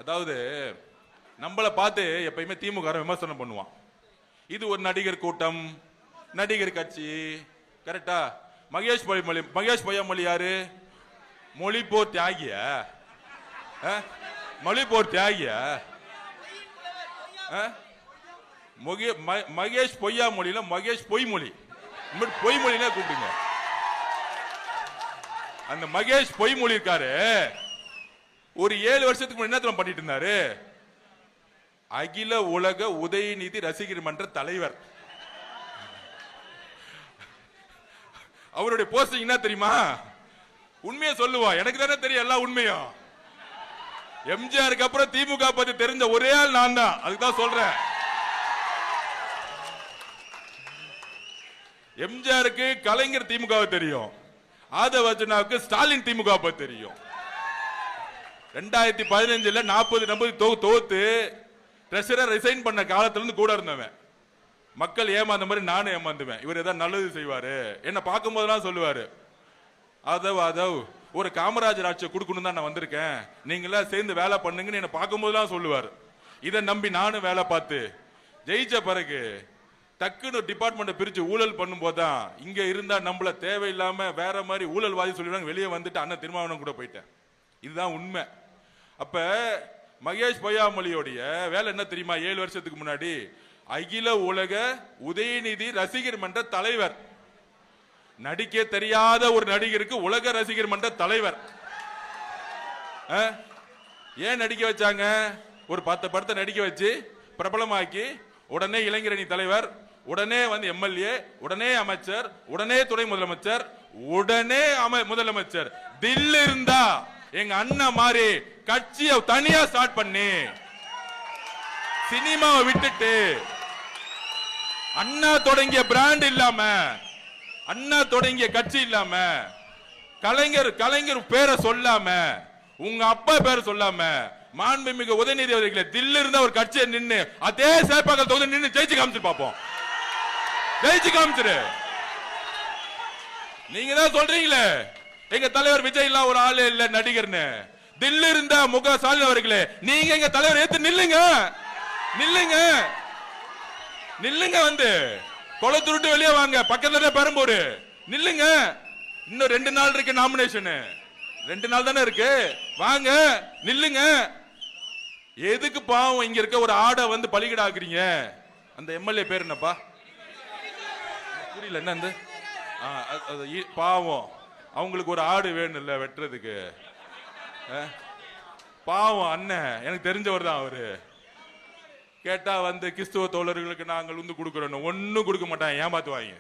அதாவது நம்மளை பார்த்து எப்பயுமே திமுக விமர்சனம் பண்ணுவான். இது ஒரு நடிகர் கூட்டம், நடிகர் கட்சி, கரெக்டா? மகேஷ் பொய்யாமொழி யாரு? மொழிப்போர் தியாகிய, மொழிப்போர் தியாகிய. மகேஷ் பொய்யாமொழியில மகேஷ் பொய்மொழி, பொய்மொழினா கூப்பிடுங்க. அந்த மகேஷ் பொய்மொழி இருக்காரு, ஒரு 7 வருஷத்துக்கு முன்னாடி என்ன பண்ணிட்டு இருந்தாரு? அகில உலக உதயநிதி ரசிகர் மன்ற தலைவர். அவருடைய போஸ்டிங் என்ன தெரியுமா? உண்மையை சொல்லுவா, எனக்கு தானே தெரியும் எல்லா உண்மையும். எம்ஜிஆருக்கு அப்புறம் திமுக பத்தி தெரிஞ்ச ஒரே ஆள் நான் தான், அதுதான் சொல்றேன். எம்ஜிஆருக்கு கலைஞர் திமுக தெரியும், ஆதவர்ஜனாவுக்கு ஸ்டாலின் திமுக பத்தி தெரியும். 2015 40 தோத்து ட்ரெஷரர் ரிசைன் பண்ண காலத்துல இருந்து கூட இருந்தவன். மக்கள் ஏமாந்த மாதிரி நானும் ஏமாந்துவேன். இவர் ஏதாவது நல்லது செய்வாரு, என்ன பார்க்கும் போதெல்லாம் சொல்லுவாரு, அதவ் ஒரு காமராஜர் ஆட்சியை கொடுக்கணும் தான் நான் வந்திருக்கேன், நீங்களா சேர்ந்து வேலை பண்ணுங்கன்னு என்ன பார்க்கும் போதெல்லாம் சொல்லுவாரு. இதை நம்பி நானும் வேலை பார்த்து ஜெயிச்ச பிறகு டக்குன்னு டிபார்ட்மெண்ட் பிரிச்சு ஊழல் பண்ணும் போதுதான் இங்க இருந்தா நம்மள தேவையில்லாம வேற மாதிரி ஊழல்வாதி சொல்லிடுவாங்க, வெளியே வந்துட்டு அண்ணன் திருமாவளவன் கூட போயிட்டேன். இதுதான் உண்மை. அப்ப மகேஷ் பொய்யாமொழியோடைய வேலை என்ன தெரியுமா? 7 வருஷத்துக்கு முன்னாடி அகில உலக உதயநிதி ரசிகர் மன்ற தலைவர். நடிக்க தெரியாத ஒரு நடிகருக்கு உலக ரசிகர் மன்ற தலைவர். ஏன் நடிக்க வச்சாங்க? ஒரு 10 படத்தை நடிக்க வச்சு பிரபலமாக்கி உடனே இளைஞரணி தலைவர், உடனே வந்து எம்எல்ஏ, உடனே அமைச்சர், உடனே துணை முதலமைச்சர், உடனே முதலமைச்சர். தில் இருந்தா எங்க அண்ணன் மாதிரி கட்சியை தனியா ஸ்டார்ட் பண்ணி சினிமாவை விட்டுட்டு அண்ணா தொடங்கிய பிராண்ட் இல்லாம, அண்ணா தொடங்கிய கட்சி இல்லாம, கலைஞர் பேரை சொல்லாம, உங்க அப்பா பேரை சொல்லாம, மாண்புமிகு உதயநிதி அவர்களை தில்ல இருந்த ஒரு கட்சியை நின்று அதே சேப்பாக்கள் தொகுதி நின்று ஜெயிச்சு காமிச்சு பார்ப்போம். ஜெயிச்சு காமிச்சிரு. நீங்க தான் சொல்றீங்களே எங்க தலைவர் விஜய் எல்லாம் ஒரு ஆளு இல்ல நடிகர்னு. தில்லு இருந்த முக ஸ்டாலின் அவர்களே, நீங்க எங்க தலைவர் ஏத்து நில்லுங்க, நில்லுங்க, நில்லுங்க. வந்து கொளத்துருட்டு வெளியே வாங்க, பக்கத்துல பெரம்பூர் நில்லுங்க. இன்னும் 2 நாள் இருக்கு நாமினேஷன், 2 நாள் தானே இருக்கு, வாங்க நில்லுங்க. எதுக்கு பாவம் இங்க இருக்க ஒரு ஆடை வந்து பலிகடாக்குறீங்க? அந்த எம்எல்ஏ பேர் என்னப்பா? புரியல. என்ன பாவம், அவங்களுக்கு ஒரு ஆடு வேணும் இல்ல வெட்டுறதுக்கு. பாவம் அண்ணன், எனக்கு தெரிஞ்சவர் தான் அவரு. கேட்டா வந்து கிறிஸ்துவ தோழர்களுக்கு நாங்கள் வந்து கொடுக்கிறோம், ஒன்னும் கொடுக்க மாட்டாங்க, ஏமாத்துவாங்க.